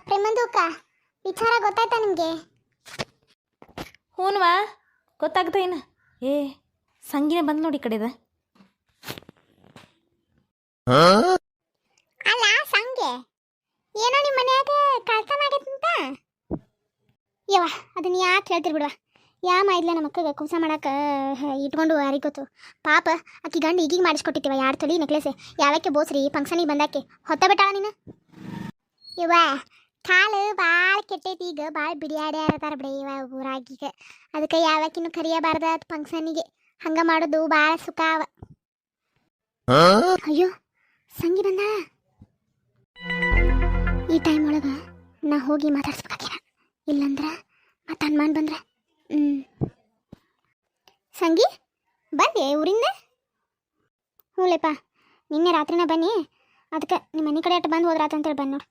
ಪ್ರೇಮಂದುಕ ವಿಚಾರ ಗೊತ್ತಾಯ್ತಾ ನಿಮಗೆ? ಹ್ಞೂನ್ವಾ ಗೊತ್ತಾಗ್ತಾ ಏನು. ಏ ಸಂಗಿನ ಬಂದು ನೋಡಿ ಈ ಕಡೆದ. ಅಲ್ಲ ಸಂಗೆ ಏನೋ ನಿಮ್ಮ ಮನ್ಯಾಗ ಕಳ್ತನ ಆಗೈತಂತ. ಯವ್ವ ಅದನ್ನ ಯಾಕೆ ಹೇಳ್ತಿರ್ ಬಿಡುವ. ಯಾ ಮಾಡಿಲ್ಲ ನಮ್ಮ ಅಕ್ಕಗೆ ಕುಂಸ ಮಾಡಕ್ಕೆ ಇಟ್ಕೊಂಡು ಯಾರಿಗೆ ಗೊತ್ತು. ಪಾಪ ಆಕಿ ಗಂಡು ಈಗೀಗ ಮಾಡಿಸ್ಕೊಟ್ಟಿತ್ತೀವ 2 ತೊಲಿ ನೆಕ್ಲೆಸ್. ಯಾವಕ್ಕೆ ಬೋಸ್ರಿ ಫಂಕ್ಷನಿಗೆ ಬಂದಾಕೆ ಹೊತ್ತ ಬಿಟ್ಟಾಳ ನೀನು. ಇವ ಕಾಲು ಭಾಳ ಕೆಟ್ಟೈತಿ, ಈಗ ಭಾಳ ಬಿಡಿಯಾಡ್ಯಾರದಾರ ಬಿಡಿ ಇವ ಊರಾಗೀಗ. ಅದಕ್ಕೆ ಯಾವಕ್ಕಿನ್ನು ಕರಿಯಬಾರ್ದ ಫಂಕ್ಷನಿಗೆ. ಹಂಗ ಮಾಡೋದು ಭಾಳ ಸುಖ ಅವ. ಅಯ್ಯೋ ಸಂಗಿ ಬಂದಾಳ. ಈ ಟೈಮ್ ಒಳಗೆ ನಾ ಹೋಗಿ ಮಾತಾಡ್ಸ್ಬೇಕಾಗಿರ, ಇಲ್ಲಂದ್ರೆ ಮತ್ತೆ ಅನುಮಾನ ಬಂದ್ರೆ. ಸಂಗಿ ಬಂದೆ ಊರಿಂದ? ಹ್ಞೂಲೇಪ್ಪ ನಿನ್ನೆ ರಾತ್ರಿನ ಬನ್ನಿ, ಅದಕ್ಕೆ ನಿಮ್ಮ ಮನೆ ಕಡೆ ಅಟ್ಟು ಬಂದು ಹೋದ್ರಾತಂತೇಳಿ ಬಂದು ನೋಡು.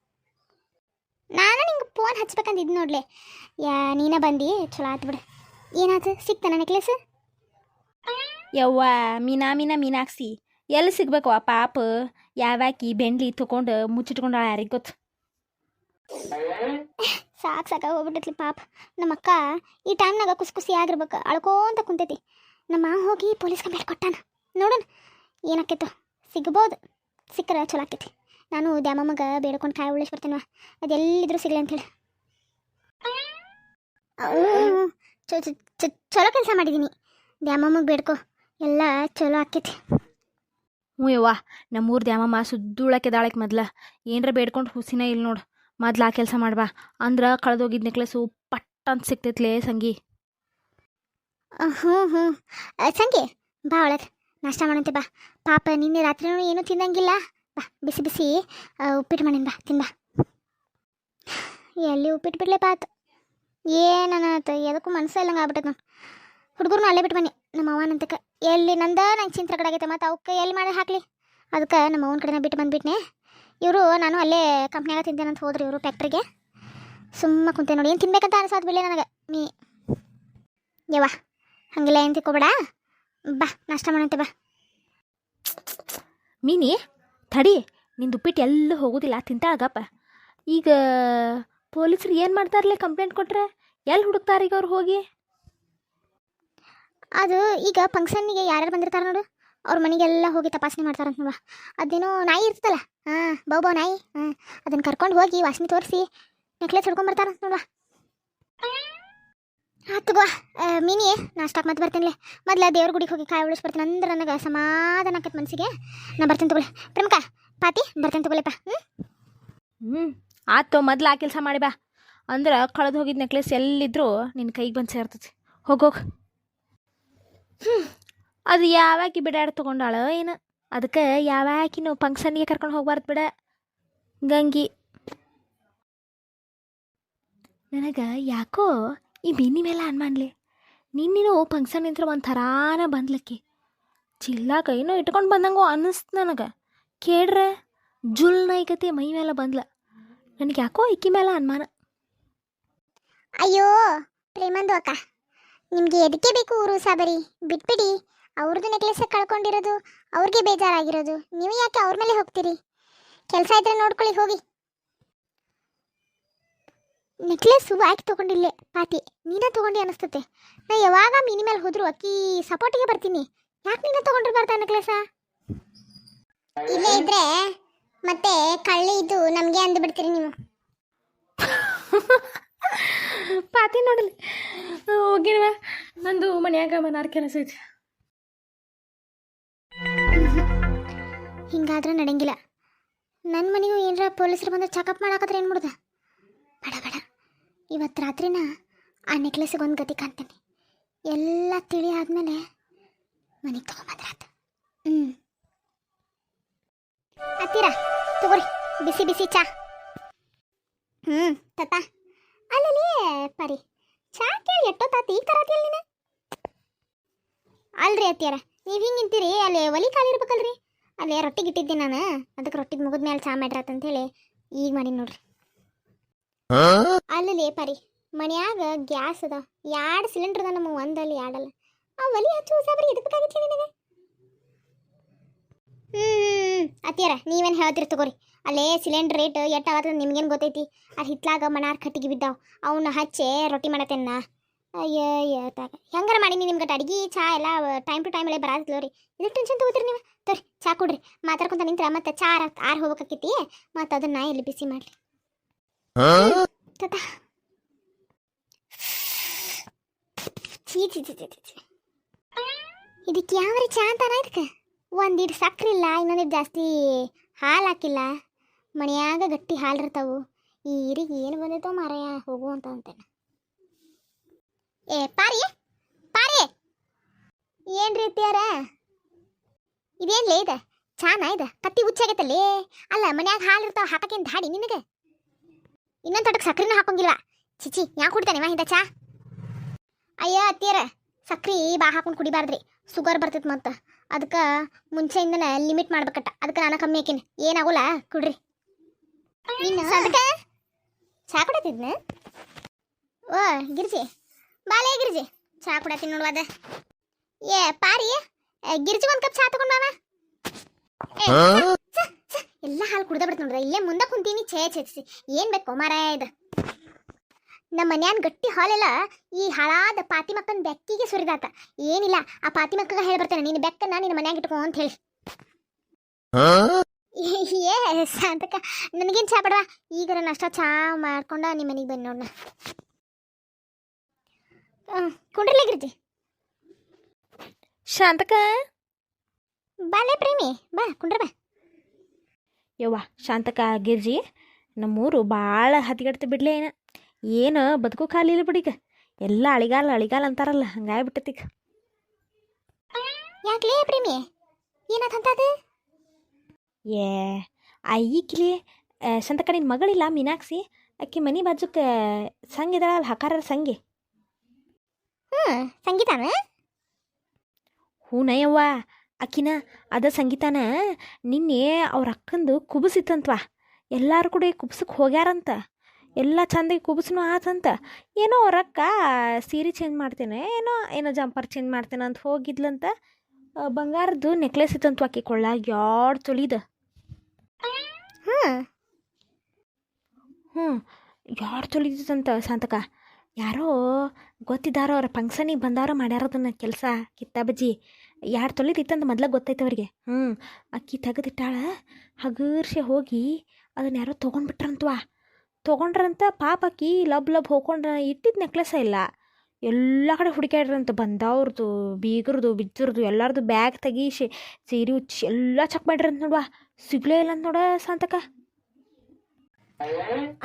ನಾನು ನಿಂಗೆ ಫೋನ್ ಹಚ್ಬೇಕಂದಿದ್ದು ನೋಡ್ಲೆ. ನೀನ ಬಂದು ಚಲೋ ಆತು ಬಿಡು. ಏನಾಯ್ತು ಸಿಕ್ತಾನ ನೆಕ್ಲೆಸ್? ಯವ್ವ ಮೀನಾಕ್ಷಿ ಎಲ್ಲಿ ಸಿಗ್ಬೇಕವ ಪಾಪ. ಯಾವಾಕಿ ಬೆಂಡ್ಲಿ ತೊಗೊಂಡು ಮುಚ್ಚಿಟ್ಕೊಂಡಾಳ ಯಾರಿಗೆ ಗೊತ್ತು. ಸಾಕು ಹೋಗ್ಬಿಟ್ಟೈತಿ ಪಾಪ. ನಮ್ಮ ಅಕ್ಕ ಈ ಟೈಮ್ನಾಗ ಕುಸಿ ಆಗಿರ್ಬೇಕು, ಅಳ್ಕೋಂತ ಕುಂತೈತಿ. ನಮ್ಮ ಹೋಗಿ ಪೊಲೀಸ್ ಕಂಪ್ಲೇಂಟ್ ಕೊಟ್ಟಾನ. ನೋಡೋಣ ಏನಾಕೈತು, ಸಿಗ್ಬೋದು. ಸಿಕ್ಕರೆ ಚಲೋ ಆಕೈತಿ. ನಾನು ದ್ಯಾಮಮ್ಮಗೆ ಬೇಡ್ಕೊಂಡು ಕಾಯಿ ಉಳಿಸಿ ಬರ್ತೀನವ, ಅದೆಲ್ಲಿದ್ರೂ ಸಿಗಲಿ ಅಂಥೇಳಿ. ಚಲೋ ಕೆಲಸ ಮಾಡಿದ್ದೀನಿ. ದ್ಯಾಮಮ್ಮಗೆ ಬೇಡ್ಕೊ, ಎಲ್ಲ ಚಲೋ ಆಕೈತಿ. ಹ್ಞೂ ಯವ್ವ ನಮ್ಮೂರು ದ್ಯಾಮಮ್ಮ ಸುದ್ದುಳಕ್ಕೆದಾಳಕ್ಕೆ ಮೊದ್ಲ. ಏನರ ಬೇಡ್ಕೊಂಡು ಹುಸಿನ ಇಲ್ಲಿ ನೋಡು. ಮೊದ್ಲು ಆ ಕೆಲಸ ಮಾಡ್ಬಾ, ಅಂದ್ರೆ ಕಳೆದೋಗಿದ್ದು ನೆಕ್ಲೆಸು ಪಟ್ ಅಂತ ಸಿಗ್ತೈತ್ಲೇ ಸಂಗಿ. ಹ್ಞೂ ಸಂಗಿ ಬಾ ಒಳಗೆ ನಾಷ್ಟ ಮಾಡಂತೆ ಬಾ. ಪಾಪ ನಿನ್ನೆ ರಾತ್ರಿನೂ ಏನೂ ತಿನ್ನಂಗಿಲ್ಲ. ಬಾ ಬಿಸಿ ಬಿಸಿ ಉಪ್ಪಿಟ್ಟು ಮಾಡಿನ ಬಾ ತಿನ್ಬಾ. ಎಲ್ಲಿ ಉಪ್ಪಿಟ್ಟು ಬಿಡ್ಲೇ ಬಾತ್ ಏನನ್ನತ್ತ ಎದಕ್ಕೂ ಮನಸ್ಸು ಇಲ್ಲಂಗೆ ಆಗ್ಬಿಟ್ಟೈತೆ ನಾನು. ಹುಡುಗರು ಅಲ್ಲೇ ಬಿಟ್ಟು ಬನ್ನಿ ನಮ್ಮ ಅವನಂತಕ್ಕೆ. ಎಲ್ಲಿ ನಂದ ನಂಗೆ ಚಿಂತ್ರ ಕಡೆ ಆಗೈತೆ, ಮತ್ತು ಅವಕ್ಕೆ ಎಲ್ಲಿ ಮಾಡಿ ಹಾಕಲಿ. ಅದಕ್ಕೆ ನಮ್ಮ ಅವನ ಕಡೆನ ಬಿಟ್ಟು ಬಂದುಬಿಟ್ನೆ. ಇವರು ನಾನು ಅಲ್ಲೇ ಕಂಪ್ನಿಯಾಗ ತಿಂತೇನಂತ ಹೋದ್ರಿ ಇವರು ಫ್ಯಾಕ್ಟ್ರಿಗೆ. ಸುಮ್ಮ ಕುಂತೆ ನೋಡಿ, ಏನು ತಿನ್ಬೇಕಂತ ಅನಿಸೋದು ಬಿಡಲೇ ನನಗೆ. ಯವ್ವ ಹಂಗಿಲ್ಲ ಏನು ತಿಕ್ಕೋಬೇಡ, ಬಾ ನಾಷ್ಟ ಮಾಡಂತೆ ಬಾ. ಮೀನಿ ತಡಿ, ನಿಂದು ಉಪ್ಪಿಟ್ಟು ಎಲ್ಲೂ ಹೋಗೋದಿಲ್ಲ, ತಿಂತಾಳಗಪ್ಪ. ಈಗ ಪೊಲೀಸರು ಏನು ಮಾಡ್ತಾರಲ್ಲೇ ಕಂಪ್ಲೇಂಟ್ ಕೊಟ್ರೆ? ಎಲ್ಲಿ ಹುಡುಕ್ತಾರೀಗ ಅವ್ರು ಹೋಗಿ? ಅದು ಈಗ ಫಂಕ್ಷನ್ನಿಗೆ ಯಾರ್ಯಾರು ಬಂದಿರ್ತಾರೆ ನೋಡು, ಅವ್ರ ಮನೆಗೆಲ್ಲ ಹೋಗಿ ತಪಾಸಣೆ ಮಾಡ್ತಾರಂತ ನೋಡುವ. ಅದೇನೋ ನಾಯಿ ಇರ್ತಲ್ಲ, ಬೌ ನಾಯಿ, ಅದನ್ನು ಕರ್ಕೊಂಡು ಹೋಗಿ ವಾಸನೆ ತೋರಿಸಿ ನೆಕ್ಲೆಸ್ ಹಿಡ್ಕೊಂಬರ್ತಾರಂತ ನೋಡುವ. ಆತು ಬಾ ಮಿನಿ, ನಾಷ್ಟಾಕ್ ಮತ್ತೆ ಬರ್ತೀನಿ. ಮೊದಲ ದೇವ್ರ ಗುಡಿಗೆ ಹೋಗಿ ಕಾಯಿ ಉಳಿಸಿ ಬರ್ತೀನಿ, ಅಂದ್ರೆ ನನಗೆ ಸಮಾಧಾನ ಆಕೈತೆ ಮನಸ್ಸಿಗೆ. ನಾ ಬರ್ತೀನಿ ತಗೊಳ್ಳಿ ಪ್ರೇಮಕ ಪಾತಿ, ಬರ್ತೀನಿ ತಗೊಳ್ಳಿಪ್ಪ. ಆತು ಮೊದ್ಲು ಆ ಕೆಲಸ ಮಾಡಿ ಬಾ, ಅಂದ್ರೆ ಕಳೆದು ಹೋಗಿದ್ದು ನೆಕ್ಲೆಸ್ ಎಲ್ಲಿದ್ರೂ ನಿನ್ನ ಕೈಗೆ ಬಂದು ಸೇರ್ತೈತಿ. ಹೋಗೋಗಿ. ಅದು ಯಾವಾಕಿ ಬಿಡಾಡಿ ತೊಗೊಂಡಾಳ ಏನು, ಅದಕ್ಕೆ ಯಾವಾಕಿನೂ ಫಂಕ್ಷನ್ಗೆ ಕರ್ಕೊಂಡು ಹೋಗ್ಬಾರ್ದು ಬಿಡ ಗಂಗಿ. ನನಗೆ ಯಾಕೋ ಈ ಬಿನ್ನಿ ಮೇಲೆ ಅನ್ಮಾನ್ಲಿ. ನಿನ್ನೇನು ಫಂಕ್ಷನ್ ನಿಂತ್ರ ಒಂದು ಥರಾನ ಬಂದ್ಲಕ್ಕಿ, ಚಿಲ್ಲ ಕೈನೂ ಇಟ್ಕೊಂಡು ಬಂದಂಗೋ ಅನ್ನಿಸ್ತು ನನಗೆ. ಕೇಳ್ರೆ ಜುಲ್ ನೈಕತಿ ಮೈ ಮೇಲೆ ಬಂದ್ಲ. ನನಗೆ ಯಾಕೋ ಇಕ್ಕಿ ಮೇಲೆ ಅನುಮಾನ. ಅಯ್ಯೋ ಪ್ರೇಮಂದು ಅಕ್ಕ, ನಿಮಗೆ ಎದಕ್ಕೆ ಬೇಕು ಊರು ಸಾಬರಿ, ಬಿಟ್ಬಿಡಿ. ಅವ್ರದ್ದು ನೆಕ್ಲೆಸ್ ಕಳ್ಕೊಂಡಿರೋದು ಅವ್ರಿಗೆ ಬೇಜಾರಾಗಿರೋದು, ನೀವು ಯಾಕೆ ಅವ್ರ ಮೇಲೆ ಹೋಗ್ತೀರಿ? ಕೆಲಸ ಇದ್ರೆ ನೋಡ್ಕೊಳ್ಳಿ ಹೋಗಿ. ನೆಕ್ಲೆಸ್ಸು ಯಾಕೆ ತೊಗೊಂಡಿಲ್ಲೇ ಪಾತಿ, ನೀನೇ ತೊಗೊಂಡು ಅನಿಸ್ತತೆ. ನಾ ಯಾವಾಗ ಮಿನಿ ಮೇಲೆ ಹೋದ್ರು ಅಕ್ಕಿ ಸಪೋರ್ಟಿಗೆ ಬರ್ತೀನಿ. ಯಾಕೆ ನೀನೇ ತೊಗೊಂಡಿರ್ಬಾರ್ದ ನೆಕ್ಲೆಸ? ಇಲ್ಲೇ ಇದ್ರೆ ಮತ್ತೆ ಕಳ್ಳಿ ಇದ್ದು ನಮಗೆ ಅಂದು ಬಿಡ್ತೀರಿ ನೀವು. ಪಾತಿ ನೋಡಲಿ ಹೋಗಿನವ, ನಂದು ಮನ್ಯಾಗ ಮನಾರ್ ಕೆಲಸ ಐತಿ. ಹಿಂಗಾದ್ರೆ ನಡೆಯಂಗಿಲ್ಲ. ನನ್ನ ಮನೆಗೂ ಏನರ ಪೊಲೀಸರು ಬಂದು ಚೆಕಪ್ ಮಾಡಾಕತ್ರ ಏನು ಮಾಡೋದು? ಬೇಡ ಬೇಡ, ಇವತ್ತು ರಾತ್ರಿನ ಆ ನೆಕ್ಲೆಸ್ಗೆ ಒಂದು ಗತಿ ಕಾಣ್ತೇನೆ. ಎಲ್ಲ ತಿಳಿ ಆದಮೇಲೆ ಮನೆಗೆ ತೊಗೊಂಬಂದ್ರಾತ. ಹತ್ತೀರ ತಗೋರಿ ಬಿಸಿ ಬಿಸಿ ಚಾ. ತತ್ತ ಅಲ್ಲಲ್ಲಿ ಪರಿ ಚಾ ಕೇಳಿ ಎಷ್ಟೊತ್ತಾತಿ ಈಗ ತರತಿಯಲ್ಲ ನೀನು? ಅಲ್ರಿ ಅತ್ತಿಯಾರ, ನೀವು ಹಿಂಗೆ ನಿಂತೀರಿ, ಅಲ್ಲಿ ಒಲಿ ಖಾಲಿ ಇರ್ಬೇಕಲ್ರಿ. ಅಲ್ಲಿ ರೊಟ್ಟಿಗೆ ಇಟ್ಟಿದ್ದೆ ನಾನು, ಅದಕ್ಕೆ ರೊಟ್ಟಿಗೆ ಮುಗಿದ ಮೇಲೆ ಚಾ ಮಾಡ್ರಾತಂತೇಳಿ ಈಗ ಮಾಡಿ ನೋಡ್ರಿ. ಅಲ್ಲಲ್ಲಿ ಪರಿ ಮನ್ಯಾಗ ಗ್ಯಾಸ್ ಅದ, 2 ಸಿಲಿಂಡರ್ ಅದ ನಮ್ಮ, ಒಂದಲ್ಲಿ 2 ಅಲ್ಲ. ಆ ಒಲಿ ಹಚ್ಚು ಸಾಬ್ರಿ ಇದಕ್ಕೆ ಬೇಕಾಗಿತ್ತು ನಿನಗೆ. ಅತ್ತಿಯಾರ ನೀವೇನು ಹೇಳ್ತೀರಿ ತಗೋರಿ. ಅಲ್ಲೇ ಸಿಲಿಂಡ್ರ್ ರೇಟ್ ಎಷ್ಟಾಗತ್ತದ ನಿಮ್ಗೇನು ಗೊತ್ತೈತಿ ಅದು ಹಿತ್ಲಾಗ ಮನಾರ್ ಕಟ್ಟಿಗೆ ಬಿದ್ದಾವ ಅವನ್ನ ಹಚ್ಚೆ ರೊಟ್ಟಿ ಮಾಡತ್ತೇನ ಅಯ್ಯ ತಾಗ ಹೆಂಗಾರ ಮಾಡೀನಿ ನಿಮ್ಗೆ ಅಡ್ಗೆ ಚಾ ಎಲ್ಲ ಟೈಮ್ ಟು ಟೈಮ್ ಎಲ್ಲ ಬರಾತಿಲ್ಲ ರೀ ಇದಕ್ಕೆ ಟೆನ್ಷನ್ ತಗೋತೀರಿ ನೀವು ತೋರಿ ಚಾ ಕೊಡ್ರಿ ಮಾತಾಡ್ಕೊಂತ ನಿಂತ್ರ ಮತ್ತೆ ಚಾ ಆರು ಹೋಗ್ಬೇಕಾಕೈತಿ ಮತ್ತು ಅದನ್ನ ಇಲ್ಲಿ ಬಿಸಿ ಮಾಡಲಿ ಚೀ ಚೀ ಚೀ ಚೀ ಚೀ ಇದಕ್ಕೆ ಯಾವ್ರಿ ಚಾ ಅಂತಾರ ಇದಕ್ಕೆ ಒಂದಿಟ್ಟು ಸಕ್ರೆ ಇಲ್ಲ ಇನ್ನೊಂದಿಟ್ಟು ಜಾಸ್ತಿ ಹಾಲು ಹಾಕಿಲ್ಲ ಮನ್ಯಾಗ ಗಟ್ಟಿ ಹಾಲು ಇರ್ತಾವು ಈ ಈರಿಗೆ ಏನು ಬಂದೈತೋ ಮಾರಾಯ ಹೋಗು ಅಂತ ಅಂತೇನೆ ಏ ಪಾರಿ ಪಾರಿ ಏನು ರೀತಿಯಾರ ಇದೇನ್ಲೇ ಇದೆ ಚಾನ ಇದೆ ಕತ್ತಿ ಹುಚ್ಚಾಗೈತಲ್ಲಿ ಅಲ್ಲ ಮನ್ಯಾಗ ಹಾಲು ಇರ್ತಾವ ಹಾಕಕ್ಕೇನು ಧಾಡಿ ನಿನಗೆ ಇನ್ನೊಂದು ತೊಟಕ್ಕೆ ಸಕ್ರಿನೂ ಹಾಕೊಂಗಿಲ್ವಾ ಚಿಚಿ ಯಾಕೆ ಕುಡ್ತಾನೆ ಇಂಥ ಚಾ ಅಯ್ಯೋ ಅತ್ತಿಯರ ಸಕ್ರೆ ಬಾ ಹಾಕೊಂಡು ಕುಡಿಬಾರ್ದ್ರಿ ಶುಗರ್ ಬರ್ತೈತೆ ಮತ್ತು ಅದಕ್ಕೆ ಮುಂಚೆಯಿಂದನೇ ಲಿಮಿಟ್ ಮಾಡ್ಬೇಕಟ್ಟ ಅದಕ್ಕೆ ನಾನು ಕಮ್ಮಿ ಹಾಕೀನಿ ಏನಾಗೋಲ್ಲ ಕುಡ್ರಿ ನೀನು ಅದಕ್ಕೆ ಚಾ ಕುಡತಿದ್ನ ಓ ಗಿರ್ಜಿ ಬಾಲೇ ಗಿರ್ಜಿ ಚಾ ಕುಡತೀನಿ ನೋಡುವ ಅದ ಏ ಪಾರಿ ಗಿರ್ಜಿ ಒಂದು ಕಪ್ ಚಾ ತಗೊಂಡ್ ಬಾವ ಎಲ್ಲ ಹಾಲು ಕುಡ್ದ ಬಿಡ್ತು ನೋಡ್ರಿ ಇಲ್ಲೇ ಮುಂದೆ ಕುಂತೀನಿ ಛೇ ಏನು ಬೇಕು ಮಾರಾಯ ಇದು ನಮ್ಮ ಮನ್ಯಾನ ಗಟ್ಟಿ ಹಾಲೆಲ್ಲ ಈ ಹಾಳಾದ ಪಾತಿ ಮಕ್ಕನ ಬೆಕ್ಕಿಗೆ ಸುರಿದಾತ ಏನಿಲ್ಲ ಆ ಪಾತಿ ಮಕ್ಕಗ ಹೇಳಿ ಬರ್ತೇನೆ ನೀನು ಬೆಕ್ಕನ್ನ ನಿನ್ನ ಮನ್ಯಾಗ ಇಟ್ಕೋ ಅಂತ ಹೇಳಿ ಏ ಶಾಂತಕ್ಕ ನನಗೇನು ಚಾ ಬಿಡವಾ ಈಗ ನಾಷ್ಟ ಚಾ ಮಾಡ್ಕೊಂಡ ನಿಮ್ಮ ಮನೆಗೆ ಬನ್ನಿ ನೋಡ ಕುಂಡ್ರಲ್ಲ ಗಿರ್ಜಿ ಶಾಂತಕ ಬಾಲೇ ಪ್ರೇಮಿ ಬಾ ಕುಂಡ್ರ ಬಾ ಯವ್ವ ಶಾಂತಕ ಗಿರ್ಜಿ ನಮ್ಮೂರು ಭಾಳ ಹತ್ತಿಗಡ್ತ ಬಿಡ್ಲೇ ಏನು ಬದುಕು ಖಾಲಿ ಇಲ್ಲ ಬಿಡೀಗ ಎಲ್ಲ ಅಳಿಗಾಲ ಅಂತಾರಲ್ಲ ಹಂಗಾಗ್ಬಿಟ್ಟತೀಗ ಯಾಕ್ಲೇ ಪ್ರೇಮಿ ಏನಾತಂತದು ಏ ಈಕಿಲಿ ಸಂತಕ ನಿನ್ನ ಮಗಳಿಲ್ಲ ಮೀನಾಕ್ಷಿ ಆಕಿ ಮನೆ ಬಾಜುಕ್ಕೆ ಸಂಘ ಇದಾಳಲ್ಲ ಹಾಕಾರ ಸಂಗಿ ಸಂಗೀತಾನ ಹೂನಯ್ಯವ್ವ ಆಕಿನ ಅದ ಸಂಗೀತಾನ ನಿನ್ನೆ ಅವ್ರ ಅಕ್ಕಂದು ಕುಬುಸಿತ್ತಂತ್ವಾ ಎಲ್ಲರೂ ಕೂಡ ಕುಬ್ಸಕ್ಕೆ ಹೋಗ್ಯಾರಂತ ಎಲ್ಲ ಚಂದಾಗಿ ಕುಬುಸ್ನು ಆತಂತ ಏನೋ ಅವ್ರ ಅಕ್ಕ ಸೀರೆ ಚೇಂಜ್ ಮಾಡ್ತೇನೆ ಏನೋ ಜಂಪರ್ ಚೇಂಜ್ ಮಾಡ್ತೇನೆ ಅಂತ ಹೋಗಿದ್ಲಂತ ಬಂಗಾರದ್ದು ನೆಕ್ಲೆಸ್ ಇತ್ತಂತ ಆಕಿ ಕೊಳ್ಳಾಗ 2 ತೊಲಿದ ಹ್ಞೂ 2 ತೊಲಿದಂತ ಶಾಂತಕ ಯಾರೋ ಗೊತ್ತಿದ್ದಾರೋ ಅವ್ರ ಫಂಕ್ಷನಿಗೆ ಬಂದಾರೋ ಮಾಡ್ಯಾರದನ್ನ ಕೆಲಸ ಕಿತ್ತ ಬಜ್ಜಿ 2 ತೊಲಿದಿತ್ತಂತ ಮೊದ್ಲಾಗ ಗೊತ್ತೈತೆ ಅವ್ರಿಗೆ ಅಕ್ಕಿ ತೆಗೆದಿಟ್ಟಾಳ ಹಗರ್ಷೆ ಹೋಗಿ ಅದನ್ನ ಯಾರೋ ತೊಗೊಂಡ್ರಂತ ಪಾಪ ಅಕ್ಕಿ ಲಬ್ ಹೋಗ್ಕೊಂಡ್ರ ಇಟ್ಟಿದ್ದು ನೆಕ್ಲೆಸ ಇಲ್ಲ ಎಲ್ಲ ಕಡೆ ಹುಡುಕ್ಯಾಡ್ರಂತ ಬಂದವ್ರದ್ದು ಬೀಗರದು ಬಿಜ್ಜರದು ಎಲ್ಲರದು ಬ್ಯಾಗ್ ತೆಗೀಸಿ ಸೀರೆ ಉಚ್ಚಿ ಎಲ್ಲ ಚೆಕ್ ಮಾಡ್ರಂತ ನೋಡುವ ಸಿಗ್ಲೇ ಇಲ್ಲ ಅಂತ ನೋಡ ಶಾಂತಕ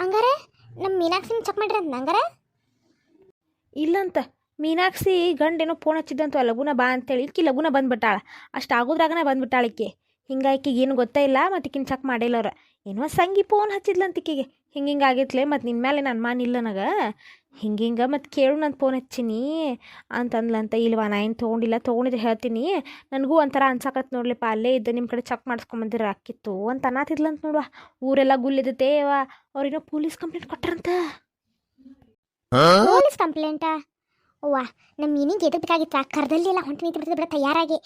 ಹಂಗಾರೆ ನಮ್ಮ ಮೀನಾಕ್ಷಿನ ಚೆಕ್ ಮಾಡ್ರಿ ಅಂತ ಹಂಗಾರೆ ಇಲ್ಲಂತ ಮೀನಾಕ್ಷಿ ಗಂಡೇನೋ ಫೋನ್ ಹಚ್ಚಿದ್ದಂತ ಲಗುನ ಬಾ ಅಂತೇಳಿ ಈಕಿ ಲಗುನ ಬಂದ್ಬಿಟ್ಟಾಳ ಅಷ್ಟು ಆಗೋದ್ರಾಗನ ಬಂದ್ಬಿಟ್ಟಾಳ ಈಕೆ ಹಿಂಗೆ ಏನು ಗೊತ್ತೇ ಇಲ್ಲ ಮತ್ತು ಈಕಿನ ಚೆಕ್ ಮಾಡಿಲ್ಲ ಅವ್ರು ಏನೋ ಸಂಗಿ ಫೋನ್ ಹಚ್ಚಿದ್ಲಂತ ಈಕಿಗೆ ಹಿಂಗೆ ಆಗೈತ್ಲೆ ಮತ್ತು ನಿನ್ನ ಮೇಲೆ ನನ್ನ ಮಾನ ಇಲ್ಲ ನನಗೆ ಹಿಂಗೆ ಮತ್ತು ಕೇಳು ನಾನು ಫೋನ್ ಹಚ್ಚೀನಿ ಅಂತಂದ್ಲಂತ ಇಲ್ವಾ ನಾ ಏನು ತೊಗೊಂಡಿದ್ರೆ ಹೇಳ್ತೀನಿ ನನಗೂ ಒಂಥರ ಅನ್ಸಾಕತ್ ನೋಡ್ಲಿಪ್ಪ ಅಲ್ಲೇ ಇದ್ದ ನಿಮ್ಮ ಕಡೆ ಚೆಕ್ ಮಾಡಿಸ್ಕೊಂಬಂದಿರ ಅಕ್ಕಿತ್ತು ಅಂತ ಅನ್ನತಿದ್ಲಂತ ನೋಡುವ ಊರೆಲ್ಲ ಗುಲ್ಲಿದತ್ತೆ ಅವ್ರೇನೋ ಪೊಲೀಸ್ ಕಂಪ್ಲೇಂಟ್ ಕೊಟ್ಟಾರಂತ ಪೊಲೀಸ್ ಕಂಪ್ಲೇಂಟಾ ಅವ್ವ ನಮ್ಮ ಮೀನಿಗೆ ಎದಕ್ಕೆ ಬೇಕಾಗಿತ್ತು ಕರ್ದಲ್ಲಿ ಎಲ್ಲ ಹೊಂಟು ನಿಂತು ಬಿಡ್ತದೆ ಬಿಡ ತಯಾರಾಗಿ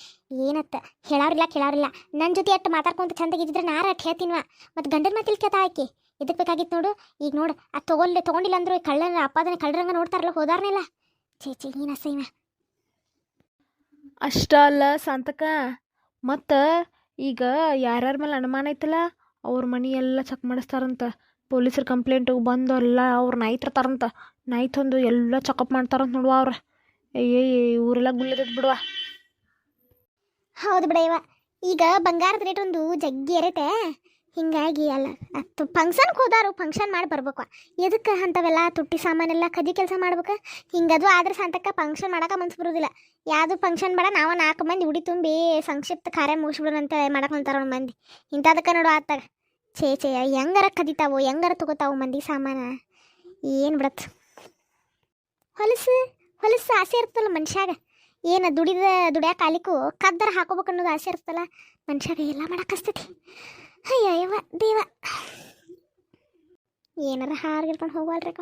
ಏನತ್ತ ಕೇಳಾರಿಲ್ಲ ನನ್ನ ಜೊತೆ ಅಟ್ಟು ಮಾತಾಡ್ಕೊಂತ ಚಂದಾಗಿದ್ದಿದ್ರೆ ನಾರ ಅಟ್ಟು ಹೇಳ್ತೀನ್ವ ಮತ್ತು ಗಂಡನ ಮಾತಿಲ್ ಕೇತ ಆಕಿ ಎದಕ್ಕೆ ಬೇಕಾಗಿತ್ತು ನೋಡು ಈಗ ನೋಡು ಅದು ತೊಗೊಂಡಿಲ್ಲ ಅಂದ್ರು ಕಳ್ಳನ ಅಪ್ಪಾದನೆ ಕಳ್ಳರಂಗ ನೋಡ್ತಾರಲ್ಲ ಹೋದಾರನೆಲ್ಲ ಚೇ ಏನು ಅಸೈವ ಅಷ್ಟ ಅಲ್ಲ ಶಾಂತಕ ಮತ್ತು ಈಗ ಯಾರ್ಯಾರ ಮೇಲೆ ಅನುಮಾನ ಐತಲ್ಲ ಅವ್ರ ಮನೆ ಎಲ್ಲ ಚೆಕ್ ಮಾಡಿಸ್ತಾರಂತ ಪೊಲೀಸರು ಕಂಪ್ಲೇಂಟಿಗೆ ಬಂದು ಎಲ್ಲ ಅವ್ರು ನಾಯ್ತಿರ್ತಾರಂತ ನಾಯ್ತಂದು ಎಲ್ಲ ಚೆಕಪ್ ಮಾಡ್ತಾರಂತ ನೋಡುವ ಅವ್ರು ಊರೆಲ್ಲ ಗುಲ್ಲದದ್ ಬಿಡುವ ಹೌದು ಬಿಡ ಇವ ಈಗ ಬಂಗಾರದ ರೇಟ್ ಒಂದು ಜಗ್ಗಿ ಏರೈತೆ ಹಿಂಗಾಗಿ ಅಲ್ಲ ಅದು ಫಂಕ್ಷನ್ಗೆ ಹೋದಾರು ಫಂಕ್ಷನ್ ಮಾಡಿ ಬರ್ಬೇಕು ಎದಕ್ಕೆ ಅಂಥವೆಲ್ಲ ತುಟ್ಟಿ ಸಾಮಾನೆಲ್ಲ ಕದಿ ಕೆಲಸ ಮಾಡ್ಬೇಕು ಹಿಂಗದು ಆದ್ರೆ ಸಂತಕ್ಕ ಫಂಕ್ಷನ್ ಮಾಡೋಕೆ ಮನ್ಸು ಬರೋದಿಲ್ಲ ಯಾವುದು ಫಂಕ್ಷನ್ ಬೇಡ ನಾವು 4 ಮಂದಿ ಉಡಿ ತುಂಬಿ ಸಂಕ್ಷಿಪ್ತ ಕಾರ್ಯ ಮುಗಿಸ್ಬಿಡೋಣಂತ ಮಾಡಕ್ಕೆ ಹೊಂತಾರ ಮಂದಿ ಇಂಥದಕ್ಕೆ ನೋಡು ಆತಾಗ ಛೇ ಹೆಂಗಾರ ಕದಿತಾವು ಹೆಂಗಾರ ತಗೋತಾವು ಮಂದಿ ಸಾಮಾನ ಏನು ಬಿಡತ್ತೆ ಹೊಲಸು ಆಸೆ ಇರ್ತಲ್ಲ ಮನುಷ್ಯಾಗ ಏನು ದುಡಿಯಾಕ ಕಾಲಿಕು ಕದ್ದರ ಹಾಕೋಬೇಕು ಅನ್ನೋದು ಆಸೆ ಇರ್ತಲ್ಲ ಮನುಷ್ಯಾಗ ಎಲ್ಲ ಮಾಡಕ್ಕಸ್ತೈತಿ ಅಯ್ಯವ್ವ ದೇವ ಏನಾರ ಹಾರ್ಗಿಡ್ಕೊಂಡು ಹೋಗಲ್ರಿಕ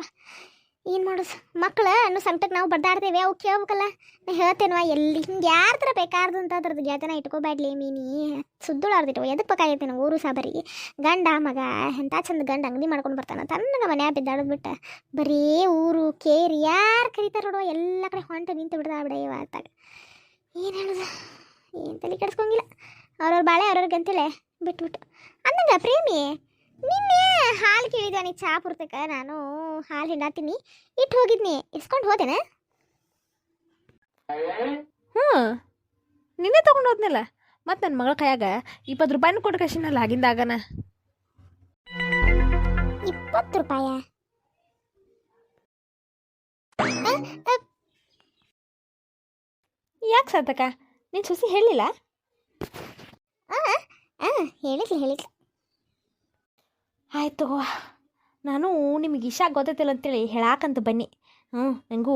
ಏನು ಮಾಡೋದು ಮಕ್ಕಳು ಅನ್ನೋ ಸಂಕಟಕ್ಕೆ ನಾವು ಬಡ್ದಾಡ್ತೇವೆ ಅವು ಕೇಳ್ಬೇಕಲ್ಲ. ನಾ ಹೇಳ್ತೇನವ ಎಲ್ಲಿ ಹಿಂಗೆ ಯಾರ ಥರ ಬೇಕಾರ್ದು ಅಂತ ಅದ್ರದ್ದು ಗೆಳತನ ಇಟ್ಕೋಬೇಡ್ಲಿ ಮೀನಿ. ಸುದ್ದುಳಾರ್ದಿಟ್ಟು ಎದಕ್ಕೆ ಬೇಕಾಗೈತೆ ನಾವು ಊರು ಸಾಬರಿಗೆ ಗಂಡ ಮಗ ಎಂಥ ಚಂದ ಗಂಡ ಅಂಗಡಿ ಮಾಡ್ಕೊಂಡು ಬರ್ತಾನೆ ತನ್ನಗ ಮನ್ಯಾಗ ಬಿದ್ದಾಡೋದು ಬಿಟ್ಟು ಬರೀ ಊರು ಕೇರಿ ಯಾರು ಕರೀತಾರೆ ನೋಡುವ ಎಲ್ಲ ಕಡೆ ಹೊಂಟು ನಿಂತು ಬಿಡ್ದ ಬಿಡೆಯವ ಆತಾಗ. ಏನು ಹೇಳೋದು ಏನು ತಲೆ ಕೆಡಿಸ್ಕೊಂಗಿಲ್ಲ. ಅವ್ರವ್ರ ಬಾಳೆ ಅವ್ರವ್ರಿಗೆ ಅಂತೇಳಿ ಬಿಟ್ಬಿಟ್ಟು ಅಂದಂಗ ಪ್ರೇಮಿ ನಿನ್ನೆ ಹಾಲು ಕೇಳಿದ್ವ ನೀ ಚಹಾ ಪುರ್ತಕ ನಾನು ಹಾಲು ಹಿಂಡಾತೀನಿ ಇಟ್ಟು ಹೋಗಿದ್ನಿ ಇಸ್ಕೊಂಡು ಹೋದೇನ. ಹ್ಞೂ ನಿನ್ನೆ ತೊಗೊಂಡು ಹೋದ್ನಲ್ಲ ಮತ್ತು ನನ್ನ ಮಗಳ ಕೈಯಾಗ 20 ರೂಪಾಯಿನ ಕೊಟ್ಟು ಕಳಿಸಿನಲ್ಲ ಆಗಿಂದಾಗನ. 20 ರೂಪಾಯ? ಯಾಕೆ ಸಾರ್ಥಕ ನಿನ್ನ ಸೊಸಿ ಹೇಳಿಲ್ಲ? ಹೇಳಿದ್ಲು. ಆಯ್ತು ನಾನು ನಿಮಗೆ ಇಷ್ಟ ಗೊತ್ತೈತಿಲ್ಲ ಅಂತೇಳಿ ಹೇಳಾಕಂತ ಬನ್ನಿ. ನನಗೂ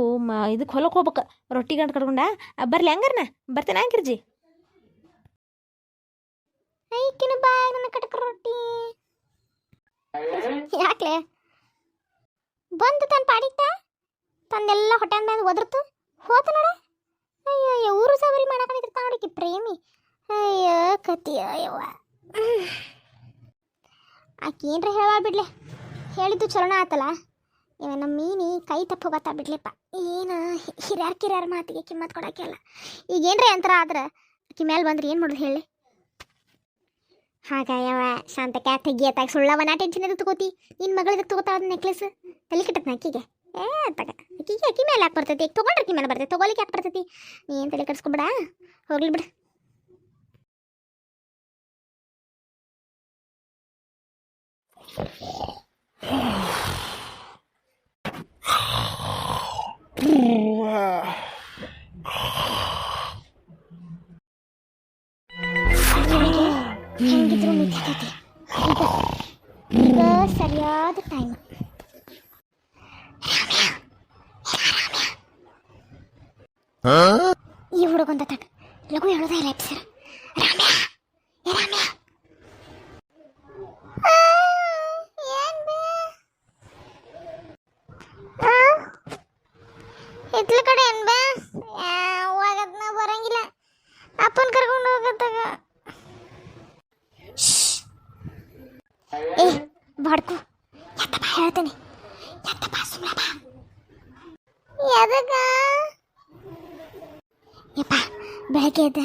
ಇದಕ್ಕೆ ಹೊಲಕ್ಕೆ ಹೋಗ್ಬೇಕು ರೊಟ್ಟಿ ಗಂಟು ಕಟ್ಕೊಂಡ ಬರಲಿ ಹಂಗಾರನ ಬರ್ತೇನೆ ಹಂಗಿರ್ಜಿ. ಐಕಿನ ಬಾಯ್ ನನ್ನ ಕಟಕ ರೊಟ್ಟಿ ಯಾಕ್ಲೆ ಬಂದು ತನ್ನ ಪಾಡಿತ್ತ ತಂದೆಲ್ಲ ಹೊಟ್ಟೆ ಮೇಲೆ ಒದರ್ತು ಹೋತ ನೋಡ. ಅಯ್ಯೋ ಊರು ಸವರಿ ಮಾಡಕೊಂಡಿರ್ತಾ ನೋಡಿಕಿ ಪ್ರೇಮಿ. ಅಯ್ಯೋ ಕತಿ ಅಯ್ಯವ್ವ ಆಕೆ ಏನ್ರ ಹೇಳ ಬಿಡ್ಲೆ ಹೇಳಿದ್ದು ಚಲೋಣ ಆತಲ್ಲ. ಇವ ನಮ್ಮ ಮೀನಿ ಕೈ ತಪ್ಪು ಹೋಗತ್ತಾ ಬಿಡ್ಲಿಪ್ಪ. ಏನು ಹಿರಿಯರ್ ಮಾತಿಗೆ ಕಿಮ್ಮತ್ ಕೊಡೋಕೆ ಅಲ್ಲ. ಈಗ ಏನ್ರಿ ಅಂತರ ಆದ್ರೆ ಆಕೆ ಮೇಲೆ ಬಂದ್ರೆ ಏನು ಮಾಡೋದು ಹೇಳಿ. ಹಾಗಾಯವ ಶಾಂತಕ್ಕೆ ತೆಗಿಯತ್ತಾಗ ಸುಳ್ಳವ ನಾ ಟೆನ್ಷನ್ ಎದಕ್ಕೆ ತಗೋತಿ. ನಿನ್ನ ಮಗಳಿಗೆ ತಗೋತಾ ಅದು ನೆಕ್ಲೆಸ್ ತಲೆ ಕೆಟ್ಟತ್ನ ಅಕ್ಕಿಗೆ ತಗ ಅಕ್ಕಿಗೆ ಅಕ್ಕಿ ಮೇಲೆ ಯಾಕೆ ಬರ್ತೈತಿ. ಈಗ ತೊಗೊಂಡ್ರೆ ಅಕ್ಕಿ ಮೇಲೆ ಬರ್ತೈತಿ ತೊಗೊಲಿಕ್ಕೆ ಯಾಕೆ ಬರ್ತೈತಿ. ನೀ ಏನು ತಲೆ ಕೆಡಿಸ್ಕೊಬೇಡ ಹೋಗ್ಲಿ ಬಿಡು. ಹೆಂಗಿದ್ರು ಮಿತ್ತೈತಿ ಈಗ ಸರಿಯಾದ ಟೈಮ್. ಈ ಹುಡುಗಂತ ತಗ ಲಘು ಹೇಳೋದ ಇಲ್ಲ ಸರ್. ರಾಮ್ಯ ಏ ರಾಮ್ಯ ಇತ್ಲ ಕಡೆ ಏನ್ ಬಾ ಹೋಗತ್ನ ಬರಂಗಿಲ್ಲ ಅಪ್ಪನ ಕರ್ಕೊಂಡು ಹೋಗತ್ತಾಗ. ಏ ಬಡ್ಕು ಎತ್ತಪ್ಪ ಹೇಳ್ತೇನೆ ಎತ್ತಪ್ಪ ಸುಮ್ಮನೆ ಬಾ. ಎದಕ್ಕ ಯಪ್ಪ ಬೆಳಗ್ಗೆ ಎದ್ದ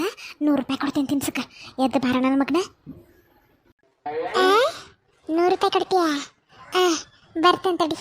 100 ರೂಪಾಯಿ ಕೊಡ್ತೀನಿ ತಿನ್ಸಕ್ಕ ಎದ್ದ ಬಾರ ನನ್ನ ಮಗನ. 100 ರೂಪಾಯಿ ಕೊಡ್ತೀಯ? ಬರ್ತೇನೆ ತಡಿ.